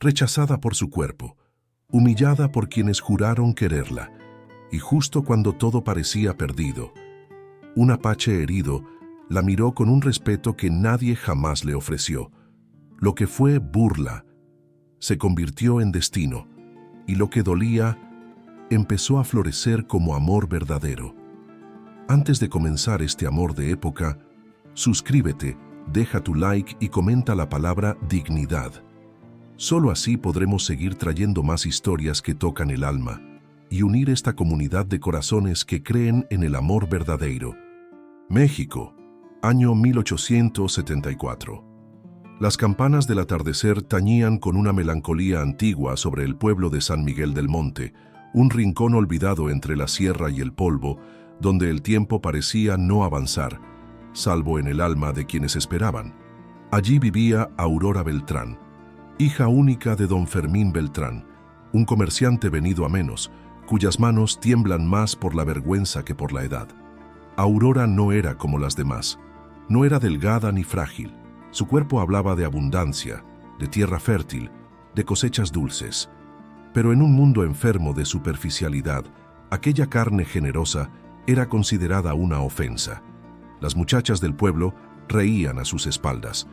rechazada por su cuerpo, humillada por quienes juraron quererla, y justo cuando todo parecía perdido, un apache herido la miró con un respeto que nadie jamás le ofreció. Lo que fue burla se convirtió en destino, y lo que dolía empezó a florecer como amor verdadero. Antes de comenzar este amor de época, suscríbete, deja tu like y comenta la palabra dignidad. Solo así podremos seguir trayendo más historias que tocan el alma y unir esta comunidad de corazones que creen en el amor verdadero. México, año 1874. Las campanas del atardecer tañían con una melancolía antigua sobre el pueblo de San Miguel del Monte, un rincón olvidado entre la sierra y el polvo, donde el tiempo parecía no avanzar, salvo en el alma de quienes esperaban. Allí vivía Aurora Beltrán, hija única de don Fermín Beltrán, un comerciante venido a menos, cuyas manos tiemblan más por la vergüenza que por la edad. Aurora no era como las demás, no era delgada ni frágil. Su cuerpo hablaba de abundancia, de tierra fértil, de cosechas dulces. Pero en un mundo enfermo de superficialidad, aquella carne generosa era considerada una ofensa. Las muchachas del pueblo reían a sus espaldas.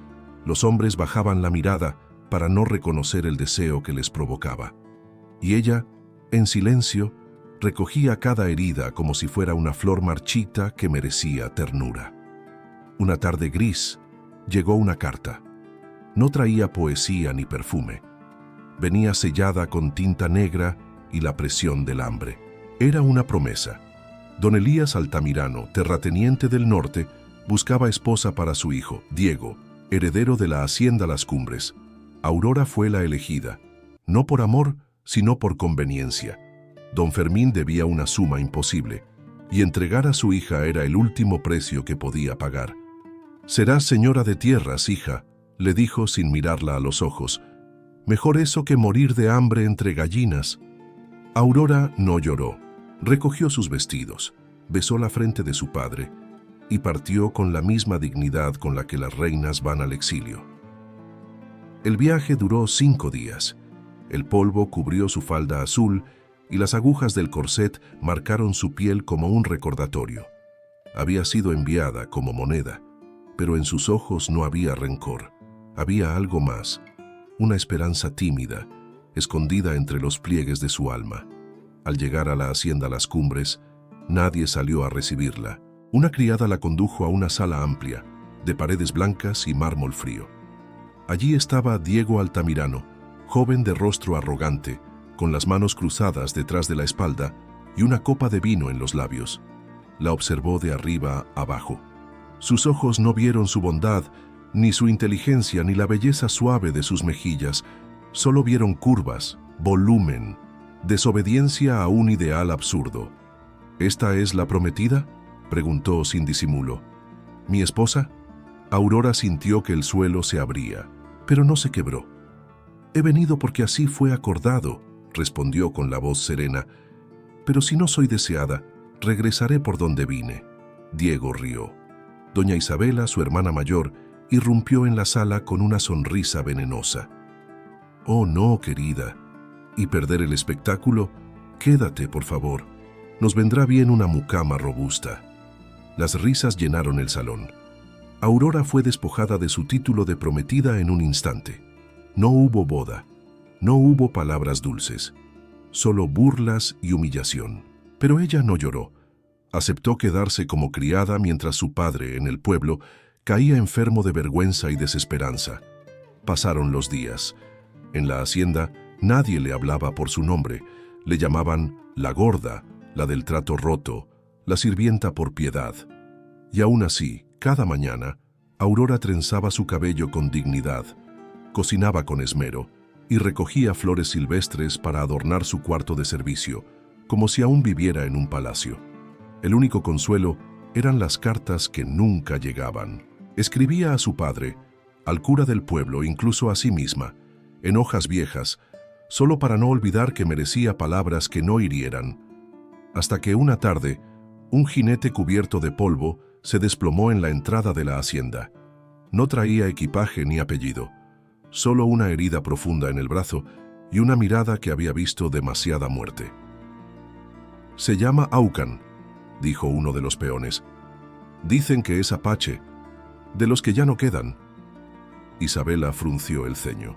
Los hombres bajaban la mirada para no reconocer el deseo que les provocaba. Y ella, en silencio, recogía cada herida como si fuera una flor marchita que merecía ternura. Una tarde gris, llegó una carta. No traía poesía ni perfume. Venía sellada con tinta negra y la presión del hambre. Era una promesa. Don Elías Altamirano, terrateniente del norte, buscaba esposa para su hijo, Diego, heredero de la hacienda Las Cumbres. Aurora fue la elegida, no por amor, sino por conveniencia. Don Fermín debía una suma imposible, y entregar a su hija era el último precio que podía pagar. «Serás señora de tierras, hija», le dijo sin mirarla a los ojos. «Mejor eso que morir de hambre entre gallinas». Aurora no lloró. Recogió sus vestidos, besó la frente de su padre y partió con la misma dignidad con la que las reinas van al exilio. El viaje duró 5 días. El polvo cubrió su falda azul y las agujas del corset marcaron su piel como un recordatorio. Había sido enviada como moneda, pero en sus ojos no había rencor. Había algo más, una esperanza tímida, escondida entre los pliegues de su alma. Al llegar a la hacienda Las Cumbres, nadie salió a recibirla. Una criada la condujo a una sala amplia, de paredes blancas y mármol frío. Allí estaba Diego Altamirano, joven de rostro arrogante, con las manos cruzadas detrás de la espalda y una copa de vino en los labios. La observó de arriba abajo. Sus ojos no vieron su bondad, ni su inteligencia, ni la belleza suave de sus mejillas. Solo vieron curvas, volumen, desobediencia a un ideal absurdo. «¿Esta es la prometida?», preguntó sin disimulo. «¿Mi esposa?». Aurora sintió que el suelo se abría, pero no se quebró. «He venido porque así fue acordado», respondió con la voz serena. «Pero si no soy deseada, regresaré por donde vine». Diego rió. Doña Isabela, su hermana mayor, irrumpió en la sala con una sonrisa venenosa. «Oh, no, querida. ¿Y perder el espectáculo? Quédate, por favor. Nos vendrá bien una mucama robusta». Las risas llenaron el salón. Aurora fue despojada de su título de prometida en un instante. No hubo boda, no hubo palabras dulces, solo burlas y humillación. Pero ella no lloró. Aceptó quedarse como criada mientras su padre, en el pueblo, caía enfermo de vergüenza y desesperanza. Pasaron los días. En la hacienda, nadie le hablaba por su nombre. Le llamaban la gorda, la del trato roto, la sirvienta por piedad. Y aún así, cada mañana, Aurora trenzaba su cabello con dignidad, cocinaba con esmero y recogía flores silvestres para adornar su cuarto de servicio, como si aún viviera en un palacio. El único consuelo eran las cartas que nunca llegaban. Escribía a su padre, al cura del pueblo, incluso a sí misma, en hojas viejas, solo para no olvidar que merecía palabras que no hirieran. Hasta que una tarde, un jinete cubierto de polvo se desplomó en la entrada de la hacienda. No traía equipaje ni apellido, solo una herida profunda en el brazo y una mirada que había visto demasiada muerte. «Se llama Aucan», dijo uno de los peones. «Dicen que es apache, de los que ya no quedan». Isabela frunció el ceño.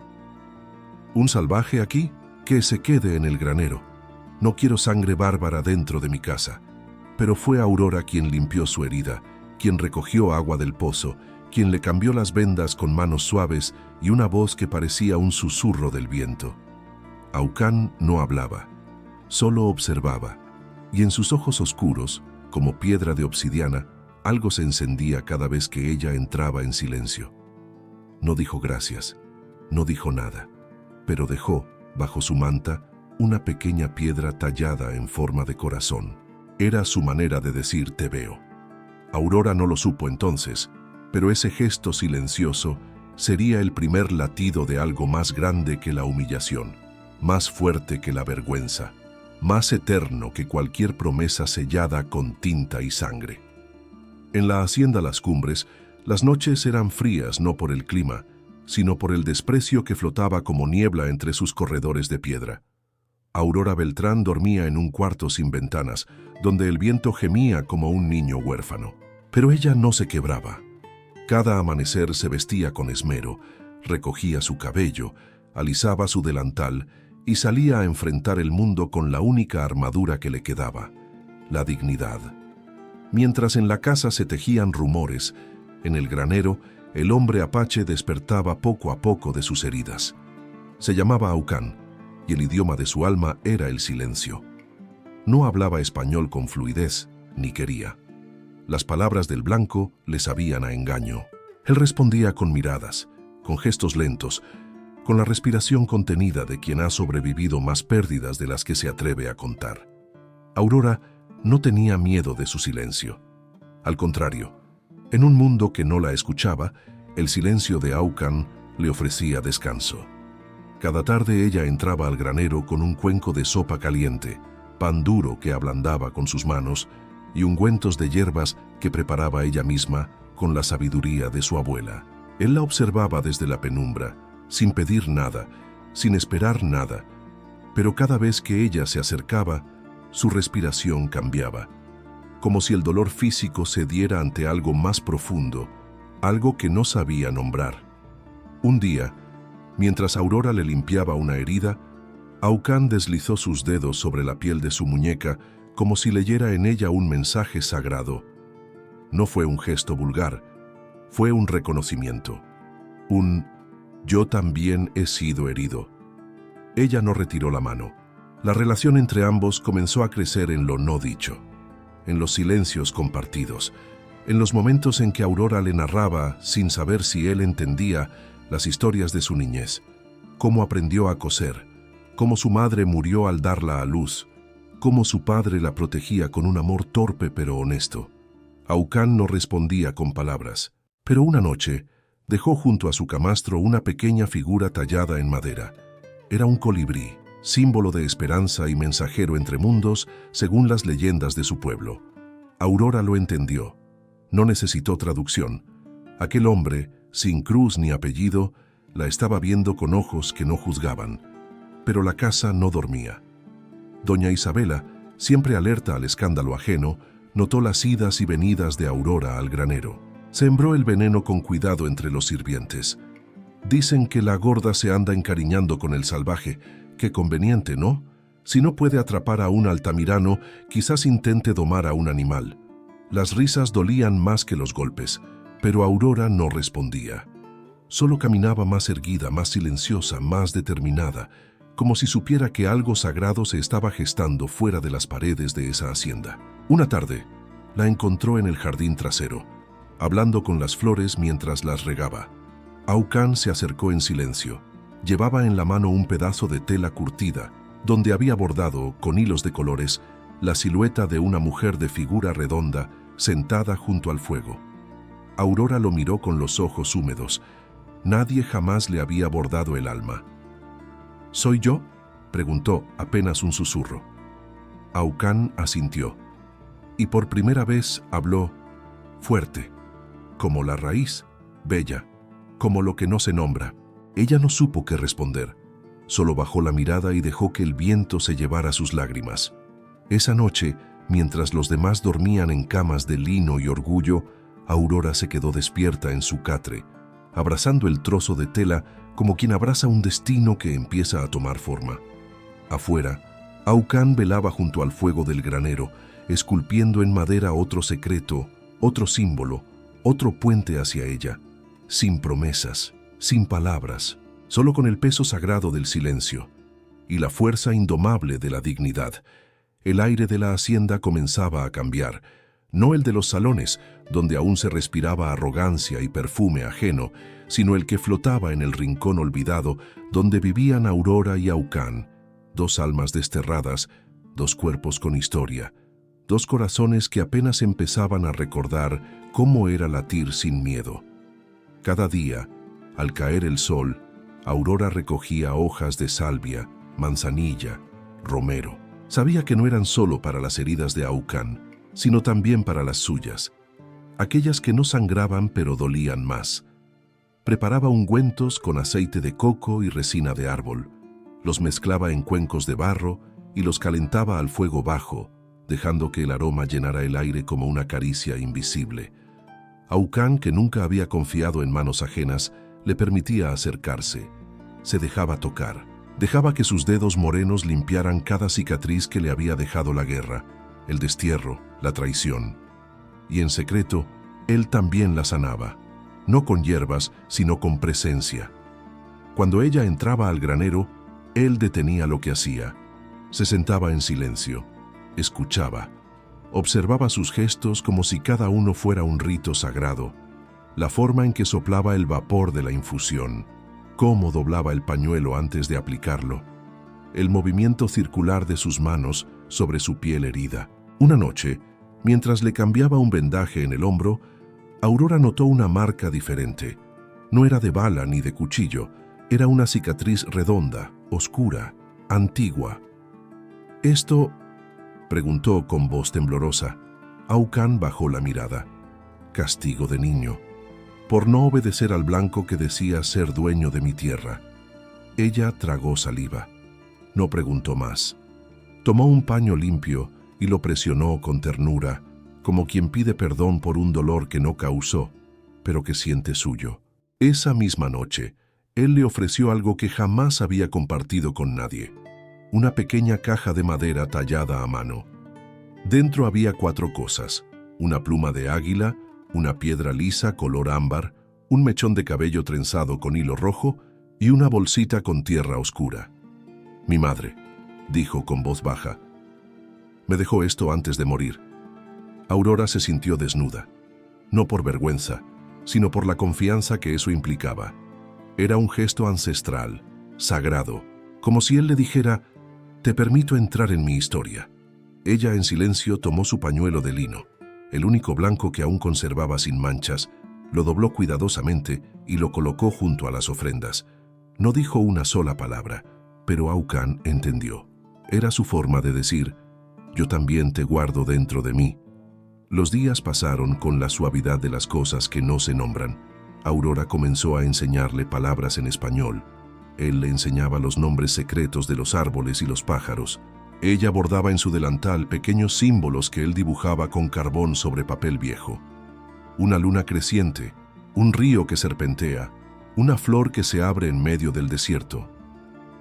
«¿Un salvaje aquí? Que se quede en el granero. No quiero sangre bárbara dentro de mi casa». Pero fue Aurora quien limpió su herida, quien recogió agua del pozo, quien le cambió las vendas con manos suaves y una voz que parecía un susurro del viento. Aucan no hablaba, solo observaba, y en sus ojos oscuros, como piedra de obsidiana, algo se encendía cada vez que ella entraba en silencio. No dijo gracias, no dijo nada, pero dejó, bajo su manta, una pequeña piedra tallada en forma de corazón. Era su manera de decir «te veo». Aurora no lo supo entonces, pero ese gesto silencioso sería el primer latido de algo más grande que la humillación, más fuerte que la vergüenza, más eterno que cualquier promesa sellada con tinta y sangre. En la hacienda Las Cumbres, las noches eran frías no por el clima, sino por el desprecio que flotaba como niebla entre sus corredores de piedra. Aurora Beltrán dormía en un cuarto sin ventanas, donde el viento gemía como un niño huérfano. Pero ella no se quebraba. Cada amanecer se vestía con esmero, recogía su cabello, alisaba su delantal y salía a enfrentar el mundo con la única armadura que le quedaba, la dignidad. Mientras en la casa se tejían rumores, en el granero el hombre apache despertaba poco a poco de sus heridas. Se llamaba Aucan, y el idioma de su alma era el silencio. No hablaba español con fluidez, ni quería. Las palabras del blanco le sabían a engaño. Él respondía con miradas, con gestos lentos, con la respiración contenida de quien ha sobrevivido más pérdidas de las que se atreve a contar. Aurora no tenía miedo de su silencio. Al contrario, en un mundo que no la escuchaba, el silencio de Aucan le ofrecía descanso. Cada tarde ella entraba al granero con un cuenco de sopa caliente, pan duro que ablandaba con sus manos y ungüentos de hierbas que preparaba ella misma con la sabiduría de su abuela. Él la observaba desde la penumbra, sin pedir nada, sin esperar nada, pero cada vez que ella se acercaba, su respiración cambiaba, como si el dolor físico cediera ante algo más profundo, algo que no sabía nombrar. Un día, mientras Aurora le limpiaba una herida, Aucan deslizó sus dedos sobre la piel de su muñeca como si leyera en ella un mensaje sagrado. No fue un gesto vulgar, fue un reconocimiento. «Yo también he sido herido». Ella no retiró la mano. La relación entre ambos comenzó a crecer en lo no dicho, en los silencios compartidos, en los momentos en que Aurora le narraba, sin saber si él entendía, las historias de su niñez, cómo aprendió a coser, cómo su madre murió al darla a luz, cómo su padre la protegía con un amor torpe pero honesto. Aucan no respondía con palabras, pero una noche dejó junto a su camastro una pequeña figura tallada en madera. Era un colibrí, símbolo de esperanza y mensajero entre mundos, según las leyendas de su pueblo. Aurora lo entendió. No necesitó traducción. Aquel hombre, sin cruz ni apellido, la estaba viendo con ojos que no juzgaban. Pero la casa no dormía. Doña Isabela, siempre alerta al escándalo ajeno, notó las idas y venidas de Aurora al granero. Sembró el veneno con cuidado entre los sirvientes. Dicen que la gorda se anda encariñando con el salvaje. Qué conveniente, ¿no? Si no puede atrapar a un altamirano, quizás intente domar a un animal. Las risas dolían más que los golpes, pero Aurora no respondía. Solo caminaba más erguida, más silenciosa, más determinada, como si supiera que algo sagrado se estaba gestando fuera de las paredes de esa hacienda. Una tarde, la encontró en el jardín trasero, hablando con las flores mientras las regaba. Aucan se acercó en silencio. Llevaba en la mano un pedazo de tela curtida, donde había bordado, con hilos de colores, la silueta de una mujer de figura redonda, sentada junto al fuego. Aurora lo miró con los ojos húmedos. Nadie jamás le había bordado el alma. ¿Soy yo?, preguntó, apenas un susurro. Aucan asintió, y por primera vez habló fuerte, como la raíz, bella, como lo que no se nombra. Ella no supo qué responder. Solo bajó la mirada y dejó que el viento se llevara sus lágrimas. Esa noche, mientras los demás dormían en camas de lino y orgullo, Aurora se quedó despierta en su catre, abrazando el trozo de tela como quien abraza un destino que empieza a tomar forma. Afuera, Aucán velaba junto al fuego del granero, esculpiendo en madera otro secreto, otro símbolo, otro puente hacia ella, sin promesas, sin palabras, solo con el peso sagrado del silencio y la fuerza indomable de la dignidad. El aire de la hacienda comenzaba a cambiar, no el de los salones, donde aún se respiraba arrogancia y perfume ajeno, sino el que flotaba en el rincón olvidado, donde vivían Aurora y Aucán, dos almas desterradas, dos cuerpos con historia, dos corazones que apenas empezaban a recordar cómo era latir sin miedo. Cada día, al caer el sol, Aurora recogía hojas de salvia, manzanilla, romero. Sabía que no eran solo para las heridas de Aucán, sino también para las suyas, aquellas que no sangraban pero dolían más. Preparaba ungüentos con aceite de coco y resina de árbol, los mezclaba en cuencos de barro y los calentaba al fuego bajo, dejando que el aroma llenara el aire como una caricia invisible. Aucán, que nunca había confiado en manos ajenas, le permitía acercarse. Se dejaba tocar. Dejaba que sus dedos morenos limpiaran cada cicatriz que le había dejado la guerra, el destierro, la traición. Y en secreto, él también la sanaba, no con hierbas, sino con presencia. Cuando ella entraba al granero, él detenía lo que hacía. Se sentaba en silencio, escuchaba, observaba sus gestos como si cada uno fuera un rito sagrado, la forma en que soplaba el vapor de la infusión, cómo doblaba el pañuelo antes de aplicarlo, el movimiento circular de sus manos sobre su piel herida. Una noche, mientras le cambiaba un vendaje en el hombro, Aurora notó una marca diferente. No era de bala ni de cuchillo, era una cicatriz redonda, oscura, antigua. «¿Esto?», preguntó con voz temblorosa. Aucán bajó la mirada. «Castigo de niño, por no obedecer al blanco que decía ser dueño de mi tierra». Ella tragó saliva. No preguntó más. Tomó un paño limpio y lo presionó con ternura, como quien pide perdón por un dolor que no causó, pero que siente suyo. Esa misma noche, él le ofreció algo que jamás había compartido con nadie: una pequeña caja de madera tallada a mano. Dentro había 4 cosas: una pluma de águila, una piedra lisa color ámbar, un mechón de cabello trenzado con hilo rojo y una bolsita con tierra oscura. «Mi madre», dijo con voz baja, «me dejó esto antes de morir». Aurora se sintió desnuda, no por vergüenza, sino por la confianza que eso implicaba. Era un gesto ancestral, sagrado, como si él le dijera: «Te permito entrar en mi historia». Ella en silencio tomó su pañuelo de lino, el único blanco que aún conservaba sin manchas, lo dobló cuidadosamente y lo colocó junto a las ofrendas. No dijo una sola palabra, pero Aucán entendió. Era su forma de decir: «Yo también te guardo dentro de mí». Los días pasaron con la suavidad de las cosas que no se nombran. Aurora comenzó a enseñarle palabras en español. Él le enseñaba los nombres secretos de los árboles y los pájaros. Ella bordaba en su delantal pequeños símbolos que él dibujaba con carbón sobre papel viejo. Una luna creciente, un río que serpentea, una flor que se abre en medio del desierto.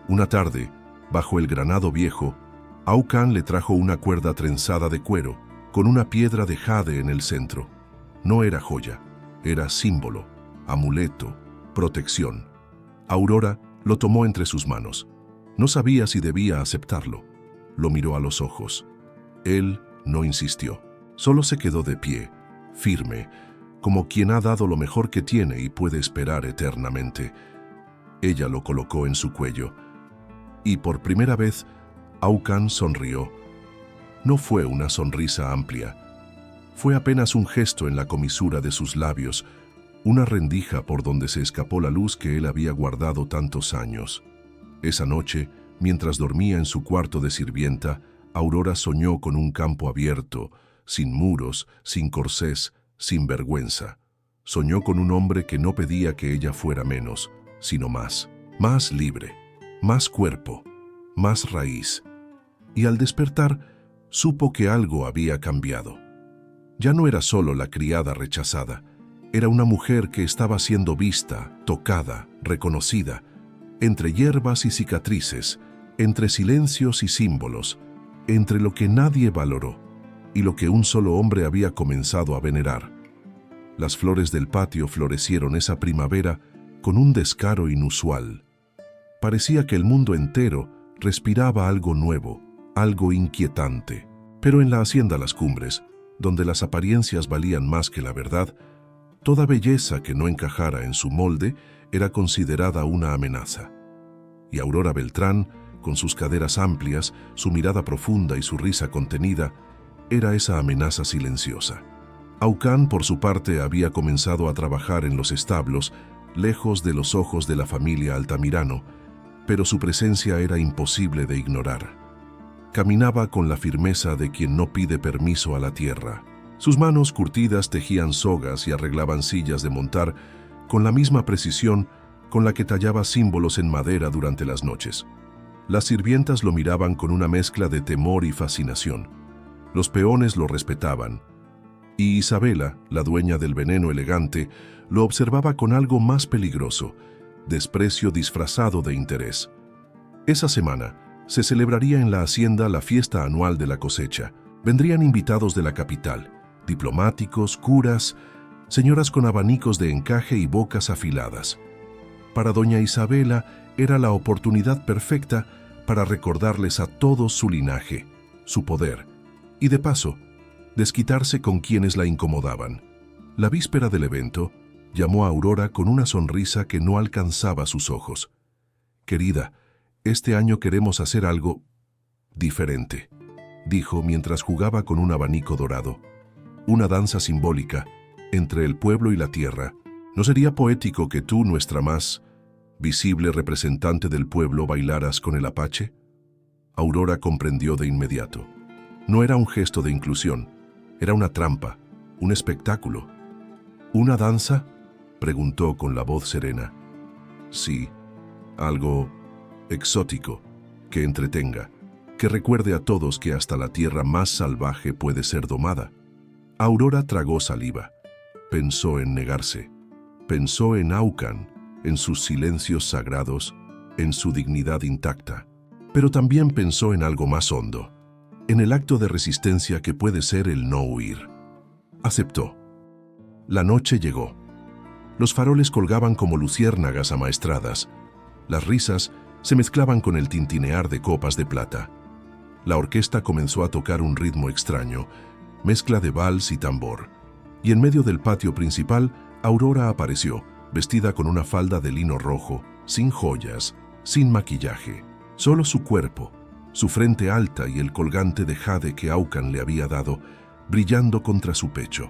Una tarde, bajo el granado viejo, Aucán le trajo una cuerda trenzada de cuero, con una piedra de jade en el centro. No era joya, era símbolo, amuleto, protección. Aurora lo tomó entre sus manos. No sabía si debía aceptarlo. Lo miró a los ojos. Él no insistió. Solo se quedó de pie, firme, como quien ha dado lo mejor que tiene y puede esperar eternamente. Ella lo colocó en su cuello. Y por primera vez, Aucán sonrió. No fue una sonrisa amplia. Fue apenas un gesto en la comisura de sus labios, una rendija por donde se escapó la luz que él había guardado tantos años. Esa noche, mientras dormía en su cuarto de sirvienta, Aurora soñó con un campo abierto, sin muros, sin corsés, sin vergüenza. Soñó con un hombre que no pedía que ella fuera menos, sino más libre, más cuerpo, más raíz. Y al despertar, supo que algo había cambiado. Ya no era solo la criada rechazada, era una mujer que estaba siendo vista, tocada, reconocida, entre hierbas y cicatrices, entre silencios y símbolos, entre lo que nadie valoró y lo que un solo hombre había comenzado a venerar. Las flores del patio florecieron esa primavera con un descaro inusual. Parecía que el mundo entero respiraba algo nuevo, algo inquietante. Pero en la hacienda Las Cumbres, donde las apariencias valían más que la verdad, toda belleza que no encajara en su molde era considerada una amenaza. Y Aurora Beltrán, con sus caderas amplias, su mirada profunda y su risa contenida, era esa amenaza silenciosa. Aucán, por su parte, había comenzado a trabajar en los establos, lejos de los ojos de la familia Altamirano, pero su presencia era imposible de ignorar. Caminaba con la firmeza de quien no pide permiso a la tierra. Sus manos curtidas tejían sogas y arreglaban sillas de montar con la misma precisión con la que tallaba símbolos en madera durante las noches. Las sirvientas lo miraban con una mezcla de temor y fascinación. Los peones lo respetaban. Y Isabela, la dueña del veneno elegante, lo observaba con algo más peligroso, desprecio disfrazado de interés. Esa semana se celebraría en la hacienda la fiesta anual de la cosecha. Vendrían invitados de la capital, diplomáticos, curas, señoras con abanicos de encaje y bocas afiladas. Para doña Isabela era la oportunidad perfecta para recordarles a todos su linaje, su poder, y de paso, desquitarse con quienes la incomodaban. La víspera del evento, llamó a Aurora con una sonrisa que no alcanzaba sus ojos. «Querida, este año queremos hacer algo diferente», dijo mientras jugaba con un abanico dorado. «Una danza simbólica entre el pueblo y la tierra. ¿No sería poético que tú, nuestra más visible representante del pueblo, bailaras con el apache?» Aurora comprendió de inmediato. No era un gesto de inclusión, era una trampa, un espectáculo. «¿Una danza?», preguntó con la voz serena. «Sí, algo exótico, que entretenga, que recuerde a todos que hasta la tierra más salvaje puede ser domada». Aurora tragó saliva. Pensó en negarse. Pensó en Aucán, en sus silencios sagrados, en su dignidad intacta. Pero también pensó en algo más hondo, en el acto de resistencia que puede ser el no huir. Aceptó. La noche llegó. Los faroles colgaban como luciérnagas amaestradas. Las risas se mezclaban con el tintinear de copas de plata. La orquesta comenzó a tocar un ritmo extraño, mezcla de vals y tambor. Y en medio del patio principal, Aurora apareció, vestida con una falda de lino rojo, sin joyas, sin maquillaje. Solo su cuerpo, su frente alta y el colgante de jade que Aucán le había dado, brillando contra su pecho.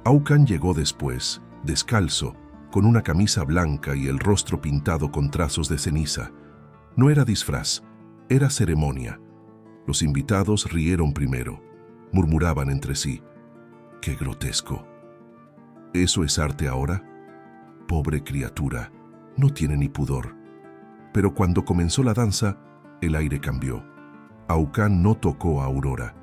Aucán llegó después, descalzo, con una camisa blanca y el rostro pintado con trazos de ceniza. No era disfraz, era ceremonia. Los invitados rieron primero, murmuraban entre sí. «¡Qué grotesco! ¿Eso es arte ahora? Pobre criatura, no tiene ni pudor». Pero cuando comenzó la danza, el aire cambió. Aucán no tocó a Aurora,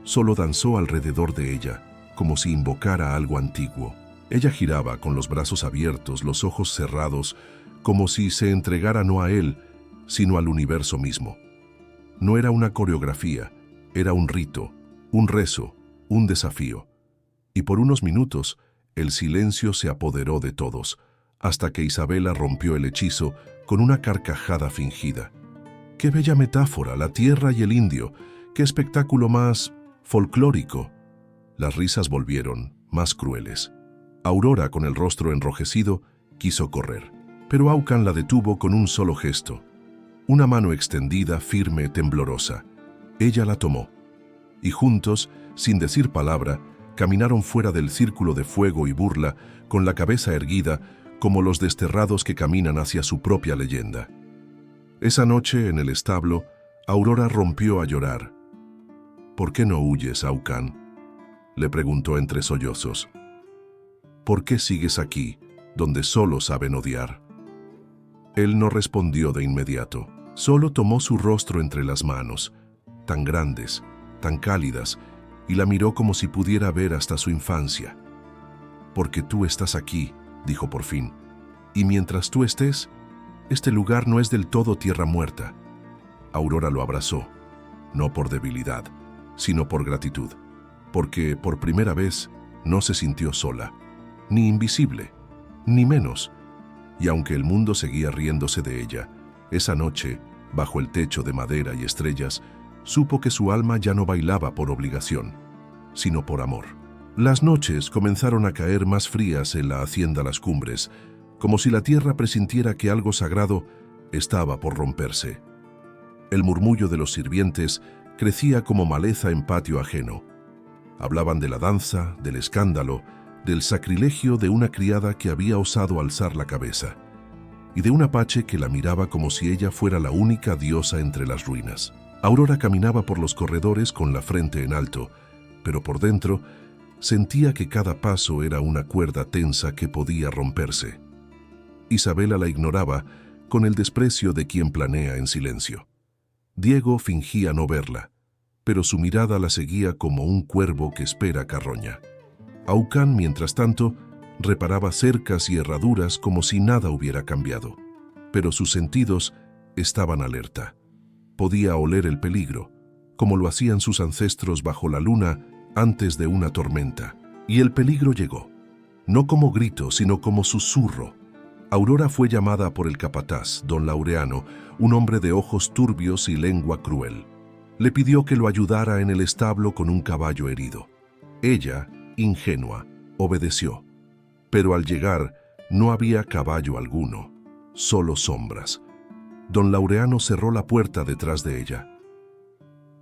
solo danzó alrededor de ella, como si invocara algo antiguo. Ella giraba con los brazos abiertos, los ojos cerrados, como si se entregara no a él, sino al universo mismo. No era una coreografía, era un rito, un rezo, un desafío. Y por unos minutos, el silencio se apoderó de todos, hasta que Isabela rompió el hechizo con una carcajada fingida. ¡Qué bella metáfora, la tierra y el indio! ¡Qué espectáculo más folclórico! Las risas volvieron, más crueles. Aurora, con el rostro enrojecido, quiso correr, pero Aucán la detuvo con un solo gesto. Una mano extendida, firme, temblorosa. Ella la tomó, y juntos, sin decir palabra, caminaron fuera del círculo de fuego y burla, con la cabeza erguida, como los desterrados que caminan hacia su propia leyenda. Esa noche, en el establo, Aurora rompió a llorar. «¿Por qué no huyes, Aucán?», le preguntó entre sollozos. «¿Por qué sigues aquí, donde solo saben odiar?». Él no respondió de inmediato. Solo tomó su rostro entre las manos, tan grandes, tan cálidas, y la miró como si pudiera ver hasta su infancia. «Porque tú estás aquí», dijo por fin, «y mientras tú estés, este lugar no es del todo tierra muerta». Aurora lo abrazó, no por debilidad, sino por gratitud, porque por primera vez no se sintió sola, ni invisible, ni menos. Y aunque el mundo seguía riéndose de ella, esa noche, bajo el techo de madera y estrellas, supo que su alma ya no bailaba por obligación, sino por amor. Las noches comenzaron a caer más frías en la hacienda Las Cumbres, como si la tierra presintiera que algo sagrado estaba por romperse. El murmullo de los sirvientes crecía como maleza en patio ajeno. Hablaban de la danza, del escándalo, del sacrilegio de una criada que había osado alzar la cabeza, y de un apache que la miraba como si ella fuera la única diosa entre las ruinas. Aurora caminaba por los corredores con la frente en alto, pero por dentro sentía que cada paso era una cuerda tensa que podía romperse. Isabela la ignoraba con el desprecio de quien planea en silencio. Diego fingía no verla, pero su mirada la seguía como un cuervo que espera carroña. Aucán, mientras tanto, reparaba cercas y herraduras como si nada hubiera cambiado, pero sus sentidos estaban alerta. Podía oler el peligro, como lo hacían sus ancestros bajo la luna antes de una tormenta. Y el peligro llegó, no como grito, sino como susurro. Aurora fue llamada por el capataz, don Laureano, un hombre de ojos turbios y lengua cruel. Le pidió que lo ayudara en el establo con un caballo herido. Ella, ingenua, obedeció. Pero al llegar, no había caballo alguno, solo sombras. Don Laureano cerró la puerta detrás de ella.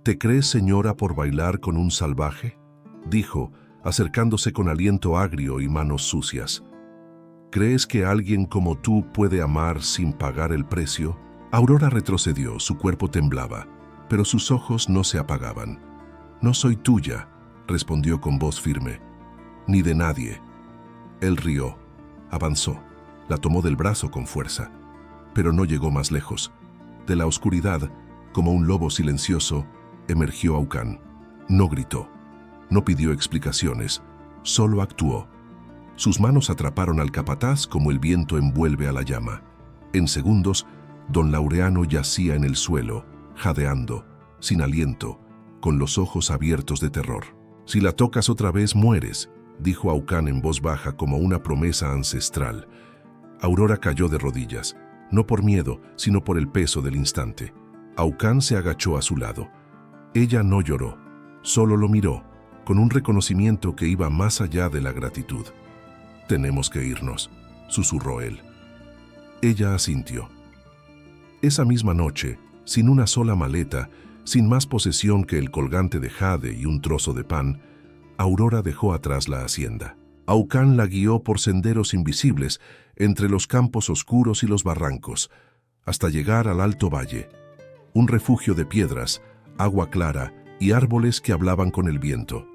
«¿Te crees, señora, por bailar con un salvaje?», dijo, acercándose con aliento agrio y manos sucias. «¿Crees que alguien como tú puede amar sin pagar el precio?». Aurora retrocedió, su cuerpo temblaba, pero sus ojos no se apagaban. «No soy tuya», respondió con voz firme, «ni de nadie». Él rió, avanzó, la tomó del brazo con fuerza, pero no llegó más lejos. De la oscuridad, como un lobo silencioso, emergió Aucán. No gritó, no pidió explicaciones, solo actuó. Sus manos atraparon al capataz como el viento envuelve a la llama. En segundos, don Laureano yacía en el suelo, jadeando, sin aliento, con los ojos abiertos de terror. «Si la tocas otra vez, mueres», dijo Aucán en voz baja como una promesa ancestral. Aurora cayó de rodillas, no por miedo, sino por el peso del instante. Aucán se agachó a su lado. Ella no lloró, solo lo miró, con un reconocimiento que iba más allá de la gratitud. «Tenemos que irnos», susurró él. Ella asintió. Esa misma noche, sin una sola maleta, sin más posesión que el colgante de jade y un trozo de pan, Aurora dejó atrás la hacienda. Aucán la guió por senderos invisibles entre los campos oscuros y los barrancos, hasta llegar al alto valle, un refugio de piedras, agua clara y árboles que hablaban con el viento.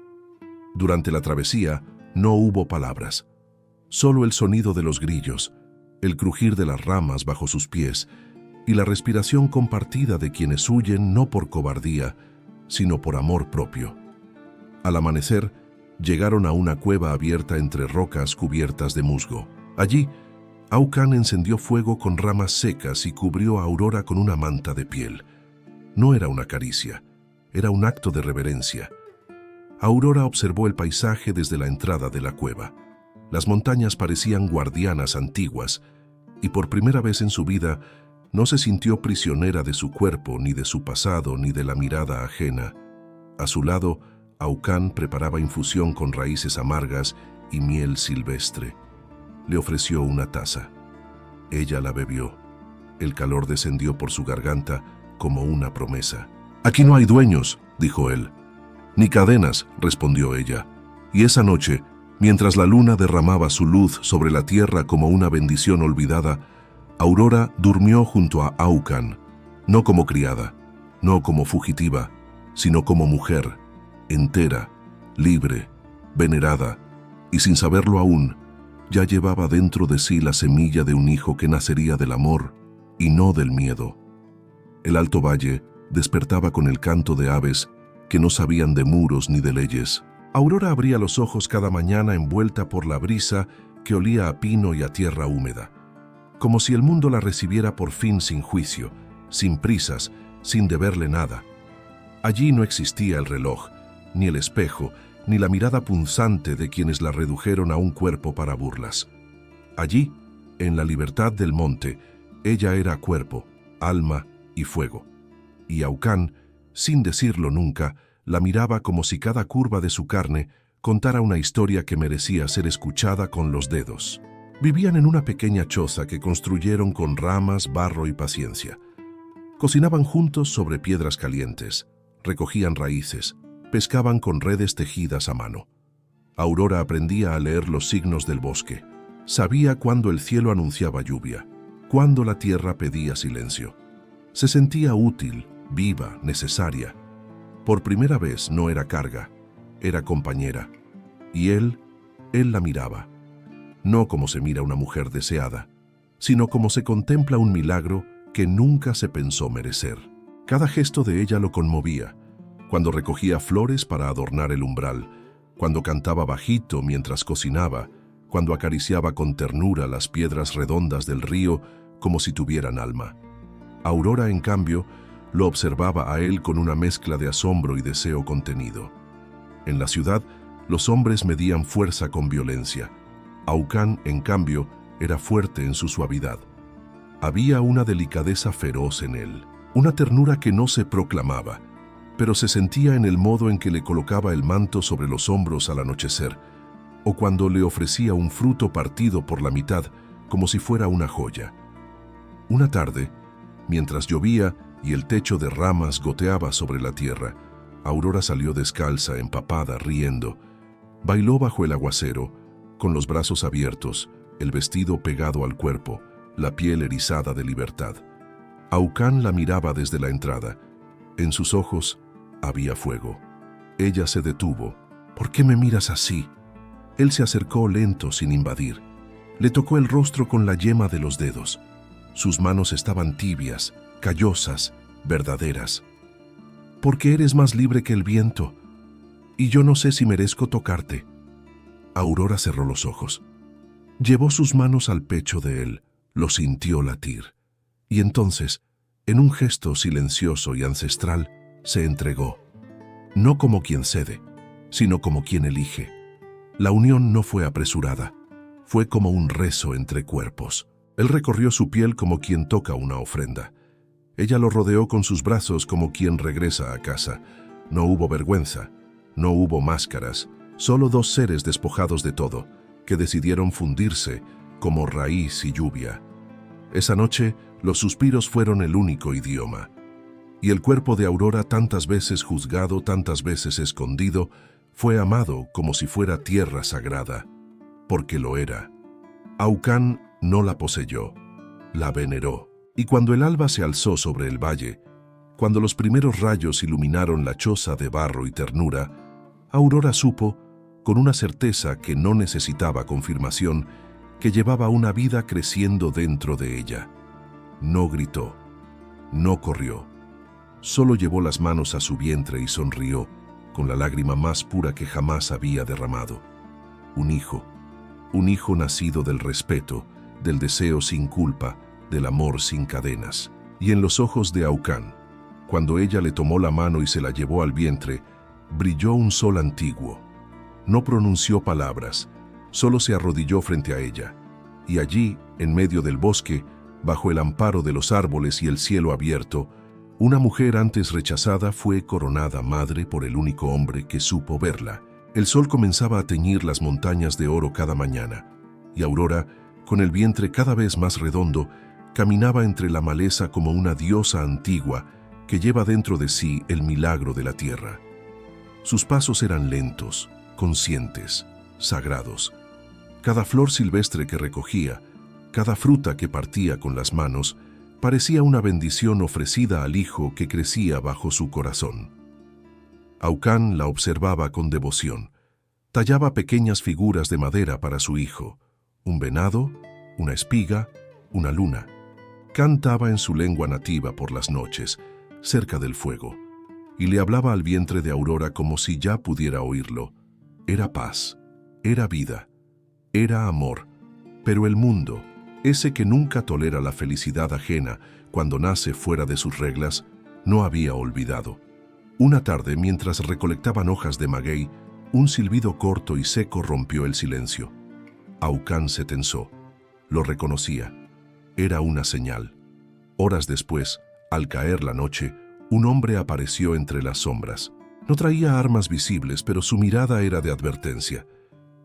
Durante la travesía no hubo palabras, solo el sonido de los grillos, el crujir de las ramas bajo sus pies y la respiración compartida de quienes huyen no por cobardía, sino por amor propio. Al amanecer, llegaron a una cueva abierta entre rocas cubiertas de musgo. Allí, Aucán encendió fuego con ramas secas y cubrió a Aurora con una manta de piel. No era una caricia, era un acto de reverencia. Aurora observó el paisaje desde la entrada de la cueva. Las montañas parecían guardianas antiguas, y por primera vez en su vida no se sintió prisionera de su cuerpo, ni de su pasado, ni de la mirada ajena. A su lado, Aucán preparaba infusión con raíces amargas y miel silvestre. Le ofreció una taza. Ella la bebió. El calor descendió por su garganta como una promesa. «Aquí no hay dueños», dijo él. «Ni cadenas», respondió ella. Y esa noche, mientras la luna derramaba su luz sobre la tierra como una bendición olvidada, Aurora durmió junto a Aucán, no como criada, no como fugitiva, sino como mujer, entera, libre, venerada, y sin saberlo aún, ya llevaba dentro de sí la semilla de un hijo que nacería del amor y no del miedo. El alto valle despertaba con el canto de aves que no sabían de muros ni de leyes. Aurora abría los ojos cada mañana envuelta por la brisa que olía a pino y a tierra húmeda, como si el mundo la recibiera por fin sin juicio, sin prisas, sin deberle nada. Allí no existía el reloj, ni el espejo, ni la mirada punzante de quienes la redujeron a un cuerpo para burlas. Allí, en la libertad del monte, ella era cuerpo, alma y fuego. Y Aucán, sin decirlo nunca, la miraba como si cada curva de su carne contara una historia que merecía ser escuchada con los dedos. Vivían en una pequeña choza que construyeron con ramas, barro y paciencia. Cocinaban juntos sobre piedras calientes, recogían raíces, pescaban con redes tejidas a mano. Aurora aprendía a leer los signos del bosque. Sabía cuándo el cielo anunciaba lluvia, cuándo la tierra pedía silencio. Se sentía útil, viva, necesaria. Por primera vez no era carga, era compañera. Y él la miraba. No como se mira una mujer deseada, sino como se contempla un milagro que nunca se pensó merecer. Cada gesto de ella lo conmovía, cuando recogía flores para adornar el umbral, cuando cantaba bajito mientras cocinaba, cuando acariciaba con ternura las piedras redondas del río como si tuvieran alma. Aurora, en cambio, lo observaba a él con una mezcla de asombro y deseo contenido. En la ciudad, los hombres medían fuerza con violencia. Aucán, en cambio, era fuerte en su suavidad. Había una delicadeza feroz en él, una ternura que no se proclamaba, pero se sentía en el modo en que le colocaba el manto sobre los hombros al anochecer, o cuando le ofrecía un fruto partido por la mitad, como si fuera una joya. Una tarde, mientras llovía y el techo de ramas goteaba sobre la tierra, Aurora salió descalza, empapada, riendo. Bailó bajo el aguacero, con los brazos abiertos, el vestido pegado al cuerpo, la piel erizada de libertad. Aucán la miraba desde la entrada. En sus ojos había fuego. Ella se detuvo. ¿Por qué me miras así? Él se acercó lento, sin invadir. Le tocó el rostro con la yema de los dedos. Sus manos estaban tibias, callosas, verdaderas. Porque eres más libre que el viento, y yo no sé si merezco tocarte. Aurora cerró los ojos. Llevó sus manos al pecho de él, lo sintió latir. Y entonces, en un gesto silencioso y ancestral, se entregó. No como quien cede, sino como quien elige. La unión no fue apresurada, fue como un rezo entre cuerpos. Él recorrió su piel como quien toca una ofrenda. Ella lo rodeó con sus brazos como quien regresa a casa. No hubo vergüenza, no hubo máscaras, solo dos seres despojados de todo, que decidieron fundirse como raíz y lluvia. Esa noche, los suspiros fueron el único idioma. Y el cuerpo de Aurora, tantas veces juzgado, tantas veces escondido, fue amado como si fuera tierra sagrada, porque lo era. Aucán no la poseyó, la veneró. Y cuando el alba se alzó sobre el valle, cuando los primeros rayos iluminaron la choza de barro y ternura, Aurora supo, con una certeza que no necesitaba confirmación, que llevaba una vida creciendo dentro de ella. No gritó, no corrió, solo llevó las manos a su vientre y sonrió, con la lágrima más pura que jamás había derramado. Un hijo nacido del respeto, del deseo sin culpa, del amor sin cadenas. Y en los ojos de Aucán, cuando ella le tomó la mano y se la llevó al vientre, brilló un sol antiguo. No pronunció palabras, solo se arrodilló frente a ella. Y allí, en medio del bosque, bajo el amparo de los árboles y el cielo abierto, una mujer antes rechazada fue coronada madre por el único hombre que supo verla. El sol comenzaba a teñir las montañas de oro cada mañana, y Aurora, con el vientre cada vez más redondo, caminaba entre la maleza como una diosa antigua que lleva dentro de sí el milagro de la tierra. Sus pasos eran lentos, conscientes, sagrados. Cada flor silvestre que recogía, cada fruta que partía con las manos, parecía una bendición ofrecida al hijo que crecía bajo su corazón. Aucán la observaba con devoción. Tallaba pequeñas figuras de madera para su hijo, un venado, una espiga, una luna. Cantaba en su lengua nativa por las noches, cerca del fuego, y le hablaba al vientre de Aurora como si ya pudiera oírlo. Era paz, era vida, era amor, pero el mundo, ese que nunca tolera la felicidad ajena cuando nace fuera de sus reglas, no había olvidado. Una tarde, mientras recolectaban hojas de maguey, un silbido corto y seco rompió el silencio. Aucán se tensó. Lo reconocía. Era una señal. Horas después, al caer la noche, un hombre apareció entre las sombras. No traía armas visibles, pero su mirada era de advertencia.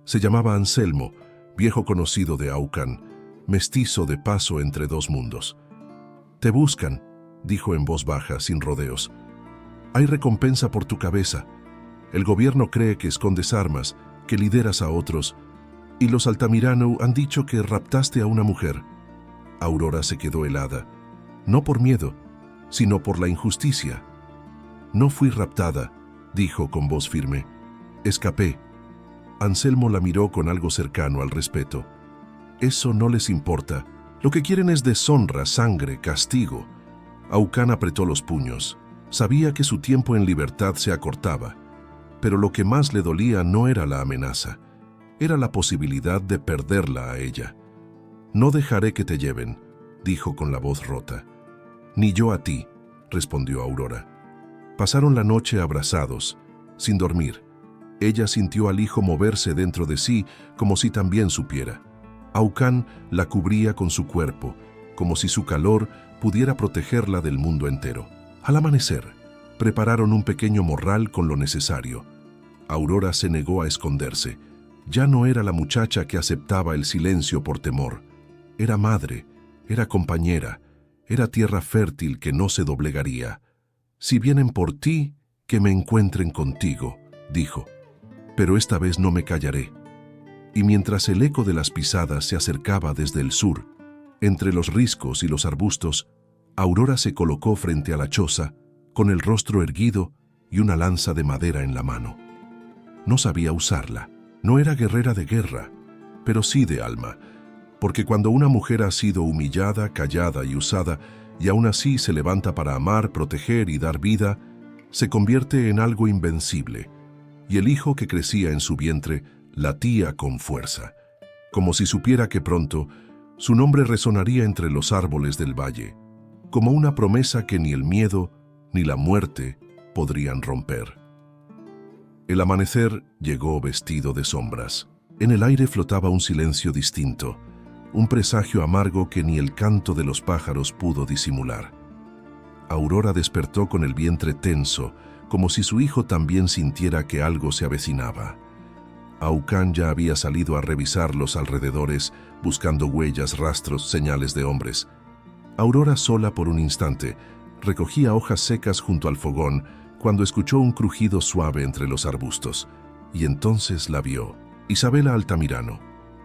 Se llamaba Anselmo, viejo conocido de Aucán, mestizo de paso entre dos mundos. «Te buscan», dijo en voz baja, sin rodeos. «Hay recompensa por tu cabeza. El gobierno cree que escondes armas, que lideras a otros, y los Altamirano han dicho que raptaste a una mujer». Aurora se quedó helada, no por miedo, sino por la injusticia. «No fui raptada», dijo con voz firme. «Escapé». Anselmo la miró con algo cercano al respeto. «Eso no les importa. Lo que quieren es deshonra, sangre, castigo». Aucán apretó los puños. Sabía que su tiempo en libertad se acortaba, pero lo que más le dolía no era la amenaza, era la posibilidad de perderla a ella. «No dejaré que te lleven», dijo con la voz rota. «Ni yo a ti», respondió Aurora. Pasaron la noche abrazados, sin dormir. Ella sintió al hijo moverse dentro de sí como si también supiera. Aucán la cubría con su cuerpo, como si su calor pudiera protegerla del mundo entero. Al amanecer, prepararon un pequeño morral con lo necesario. Aurora se negó a esconderse. Ya no era la muchacha que aceptaba el silencio por temor. Era madre, era compañera, era tierra fértil que no se doblegaría. «Si vienen por ti, que me encuentren contigo», dijo. «Pero esta vez no me callaré». Y mientras el eco de las pisadas se acercaba desde el sur, entre los riscos y los arbustos, Aurora se colocó frente a la choza, con el rostro erguido y una lanza de madera en la mano. No sabía usarla. No era guerrera de guerra, pero sí de alma, porque cuando una mujer ha sido humillada, callada y usada, y aún así se levanta para amar, proteger y dar vida, se convierte en algo invencible, y el hijo que crecía en su vientre latía con fuerza, como si supiera que pronto su nombre resonaría entre los árboles del valle, como una promesa que ni el miedo ni la muerte podrían romper. El amanecer llegó vestido de sombras. En el aire flotaba un silencio distinto, un presagio amargo que ni el canto de los pájaros pudo disimular. Aurora despertó con el vientre tenso, como si su hijo también sintiera que algo se avecinaba. Aucán ya había salido a revisar los alrededores, buscando huellas, rastros, señales de hombres. Aurora, sola por un instante, recogía hojas secas junto al fogón cuando escuchó un crujido suave entre los arbustos, y entonces la vio. Isabela Altamirano,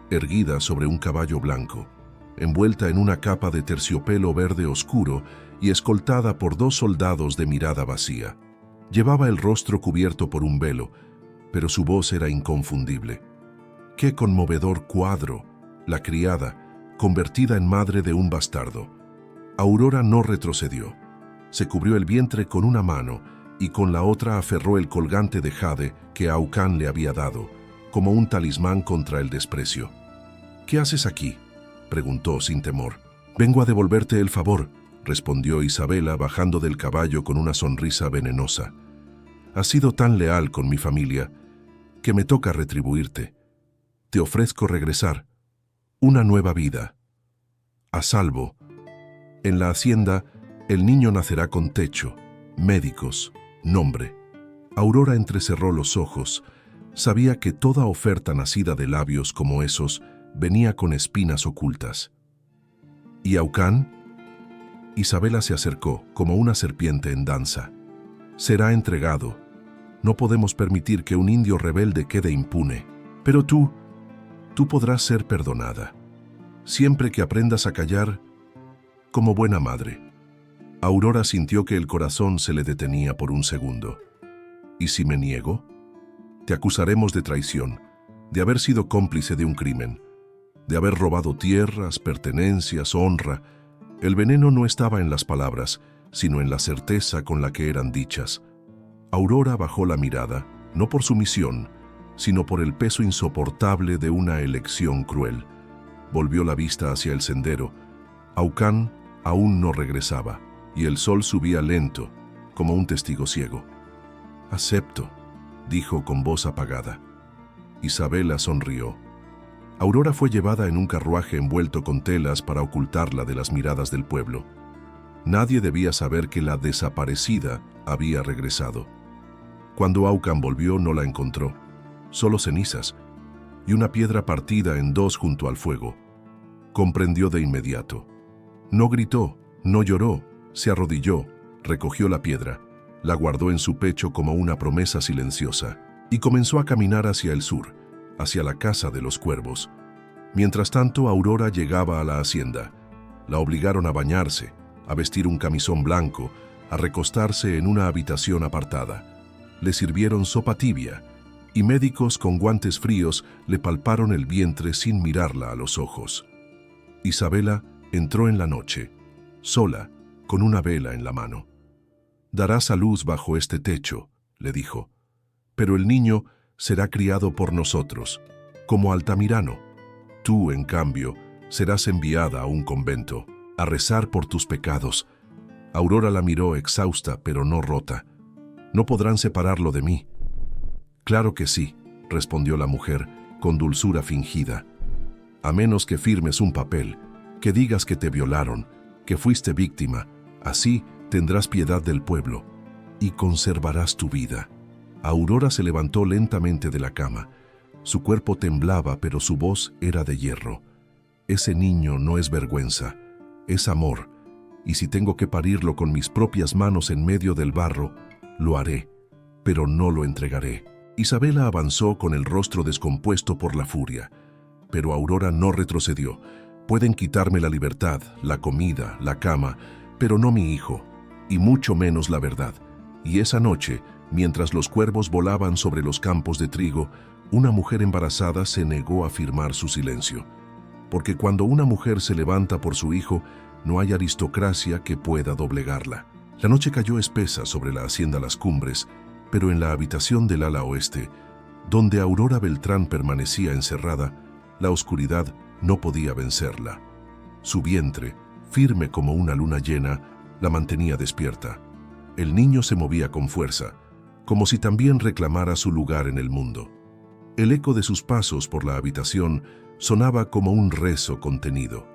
erguida sobre un caballo blanco, envuelta en una capa de terciopelo verde oscuro y escoltada por dos soldados de mirada vacía. Llevaba el rostro cubierto por un velo, pero su voz era inconfundible. ¡Qué conmovedor cuadro! La criada, convertida en madre de un bastardo. Aurora no retrocedió. Se cubrió el vientre con una mano y con la otra aferró el colgante de jade que Aucán le había dado, como un talismán contra el desprecio. «¿Qué haces aquí?», preguntó sin temor. «Vengo a devolverte el favor», respondió Isabela bajando del caballo con una sonrisa venenosa. «Has sido tan leal con mi familia que me toca retribuirte. Te ofrezco regresar, una nueva vida. A salvo. En la hacienda, el niño nacerá con techo, médicos, nombre». Aurora entrecerró los ojos. Sabía que toda oferta nacida de labios como esos venía con espinas ocultas. ¿Y Aucán? Isabela se acercó, como una serpiente en danza. «Será entregado. No podemos permitir que un indio rebelde quede impune. Pero tú podrás ser perdonada, siempre que aprendas a callar como buena madre». Aurora sintió que el corazón se le detenía por un segundo. «¿Y si me niego? Te acusaremos de traición, de haber sido cómplice de un crimen, de haber robado tierras, pertenencias, honra, El veneno no estaba en las palabras, sino en la certeza con la que eran dichas. Aurora bajó la mirada, no por sumisión, sino por el peso insoportable de una elección cruel. Volvió la vista hacia el sendero. Aucán aún no regresaba, y el sol subía lento, como un testigo ciego. «Acepto», dijo con voz apagada. Isabela sonrió. Aurora fue llevada en un carruaje envuelto con telas para ocultarla de las miradas del pueblo. Nadie debía saber que la desaparecida había regresado. Cuando Aucán volvió, no la encontró. Solo cenizas y una piedra partida en dos junto al fuego. Comprendió de inmediato. No gritó, no lloró, se arrodilló, recogió la piedra, la guardó en su pecho como una promesa silenciosa y comenzó a caminar hacia el sur, hacia la casa de los cuervos. Mientras tanto, Aurora llegaba a la hacienda. La obligaron a bañarse, a vestir un camisón blanco, a recostarse en una habitación apartada. Le sirvieron sopa tibia, y médicos con guantes fríos le palparon el vientre sin mirarla a los ojos. Isabela entró en la noche, sola, con una vela en la mano. «Darás a luz bajo este techo», le dijo, «pero el niño será criado por nosotros, como Altamirano. Tú, en cambio, serás enviada a un convento, a rezar por tus pecados». Aurora la miró exhausta, pero no rota. «No podrán separarlo de mí». «Claro que sí», respondió la mujer, con dulzura fingida. «A menos que firmes un papel, que digas que te violaron, que fuiste víctima, así tendrás piedad del pueblo y conservarás tu vida». Aurora se levantó lentamente de la cama. Su cuerpo temblaba, pero su voz era de hierro. «Ese niño no es vergüenza, es amor, y si tengo que parirlo con mis propias manos en medio del barro, lo haré, pero no lo entregaré». Isabela avanzó con el rostro descompuesto por la furia, pero Aurora no retrocedió. «Pueden quitarme la libertad, la comida, la cama, pero no mi hijo, y mucho menos la verdad». Y esa noche, mientras los cuervos volaban sobre los campos de trigo, una mujer embarazada se negó a firmar su silencio. Porque cuando una mujer se levanta por su hijo, no hay aristocracia que pueda doblegarla. La noche cayó espesa sobre la hacienda Las Cumbres, pero en la habitación del ala oeste, donde Aurora Beltrán permanecía encerrada, la oscuridad no podía vencerla. Su vientre, firme como una luna llena, la mantenía despierta. El niño se movía con fuerza, como si también reclamara su lugar en el mundo. El eco de sus pasos por la habitación sonaba como un rezo contenido.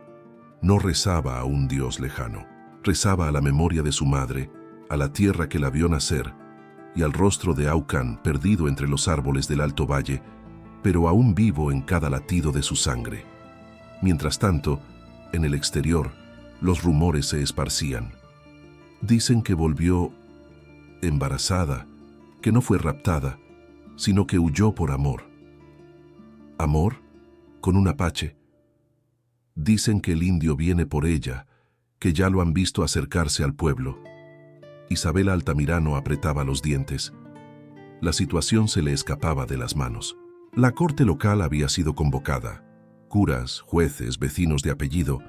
No rezaba a un Dios lejano, rezaba a la memoria de su madre, a la tierra que la vio nacer, y al rostro de Aucán perdido entre los árboles del Alto Valle, pero aún vivo en cada latido de su sangre. Mientras tanto, en el exterior, los rumores se esparcían. Dicen que volvió embarazada, que no fue raptada, sino que huyó por amor. ¿Amor? Con un apache. Dicen que el indio viene por ella, que ya lo han visto acercarse al pueblo. Isabela Altamirano apretaba los dientes. La situación se le escapaba de las manos. La corte local había sido convocada. Curas, jueces, vecinos de apellido.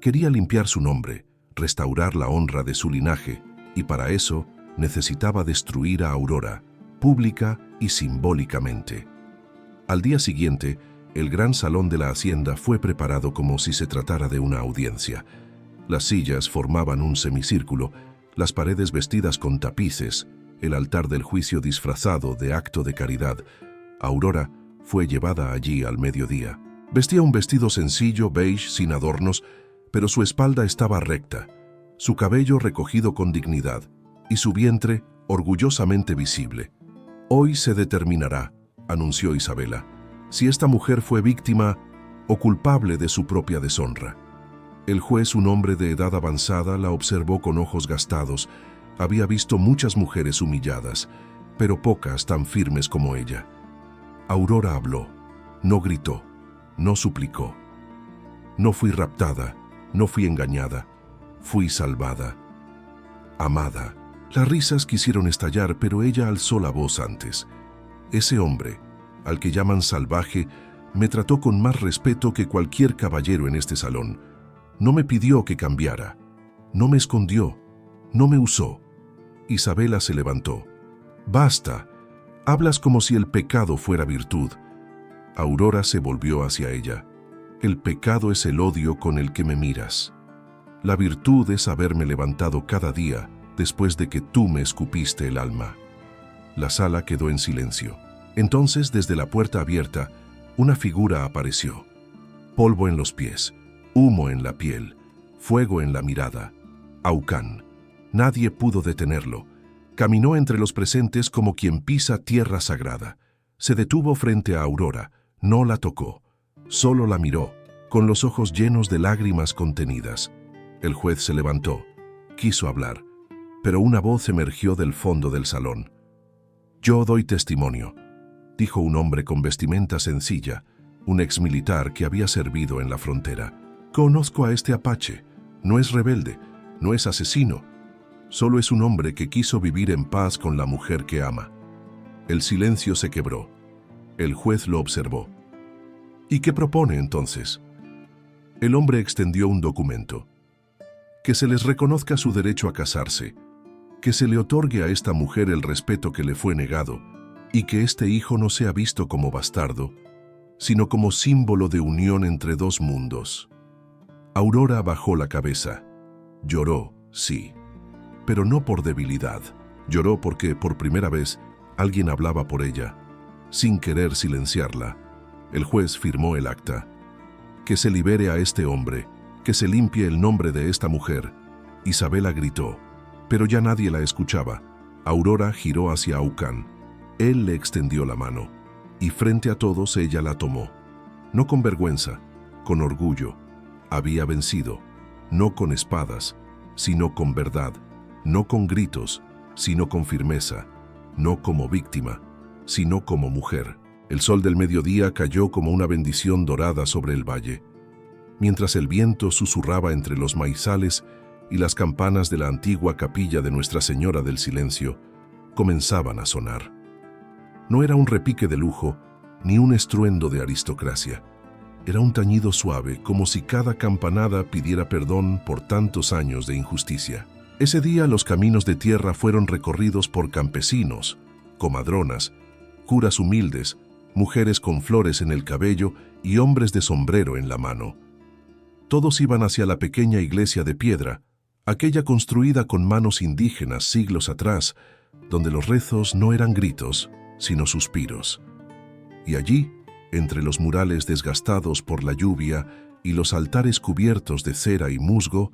Quería limpiar su nombre, restaurar la honra de su linaje, y para eso necesitaba destruir a Aurora, pública y simbólicamente. Al día siguiente, el gran salón de la hacienda fue preparado como si se tratara de una audiencia. Las sillas formaban un semicírculo, las paredes vestidas con tapices, el altar del juicio disfrazado de acto de caridad. Aurora fue llevada allí al mediodía. Vestía un vestido sencillo, beige, sin adornos, pero su espalda estaba recta, su cabello recogido con dignidad y su vientre orgullosamente visible. «Hoy se determinará», anunció Isabela, «si esta mujer fue víctima o culpable de su propia deshonra». El juez, un hombre de edad avanzada, la observó con ojos gastados. Había visto muchas mujeres humilladas, pero pocas tan firmes como ella. Aurora habló, no gritó, no suplicó. «No fui raptada, no fui engañada, fui salvada, amada». Las risas quisieron estallar, pero ella alzó la voz antes. «Ese hombre, al que llaman salvaje, me trató con más respeto que cualquier caballero en este salón. No me pidió que cambiara, no me escondió, no me usó. Isabela se levantó. Basta, hablas como si el pecado fuera virtud. Aurora se volvió hacia ella. El pecado es el odio con el que me miras. La virtud es haberme levantado cada día después de que tú me escupiste el alma. La sala quedó en silencio. Entonces, desde la puerta abierta, una figura apareció. Polvo en los pies, humo en la piel, fuego en la mirada. Aucán. Nadie pudo detenerlo. Caminó entre los presentes como quien pisa tierra sagrada. Se detuvo frente a Aurora, no la tocó, solo la miró, con los ojos llenos de lágrimas contenidas. El juez se levantó, quiso hablar, pero una voz emergió del fondo del salón. «Yo doy testimonio», dijo un hombre con vestimenta sencilla, un exmilitar que había servido en la frontera. «Conozco a este apache. No es rebelde, no es asesino. Solo es un hombre que quiso vivir en paz con la mujer que ama». El silencio se quebró. El juez lo observó. «¿Y qué propone entonces?» El hombre extendió un documento. «Que se les reconozca su derecho a casarse, que se le otorgue a esta mujer el respeto que le fue negado y que este hijo no sea visto como bastardo, sino como símbolo de unión entre dos mundos». Aurora bajó la cabeza. Lloró, sí, pero no por debilidad. Lloró porque, por primera vez, alguien hablaba por ella, sin querer silenciarla. El juez firmó el acta. «Que se libere a este hombre, que se limpie el nombre de esta mujer». Isabela gritó, pero ya nadie la escuchaba. Aurora giró hacia Aucán. Él le extendió la mano, y frente a todos ella la tomó. No con vergüenza, con orgullo. Había vencido, no con espadas, sino con verdad, no con gritos, sino con firmeza, no como víctima, sino como mujer. El sol del mediodía cayó como una bendición dorada sobre el valle, mientras el viento susurraba entre los maizales y las campanas de la antigua capilla de Nuestra Señora del Silencio comenzaban a sonar. No era un repique de lujo, ni un estruendo de aristocracia. Era un tañido suave, como si cada campanada pidiera perdón por tantos años de injusticia. Ese día los caminos de tierra fueron recorridos por campesinos, comadronas, curas humildes, mujeres con flores en el cabello y hombres de sombrero en la mano. Todos iban hacia la pequeña iglesia de piedra, aquella construida con manos indígenas siglos atrás, donde los rezos no eran gritos, sino suspiros. Y allí, entre los murales desgastados por la lluvia y los altares cubiertos de cera y musgo,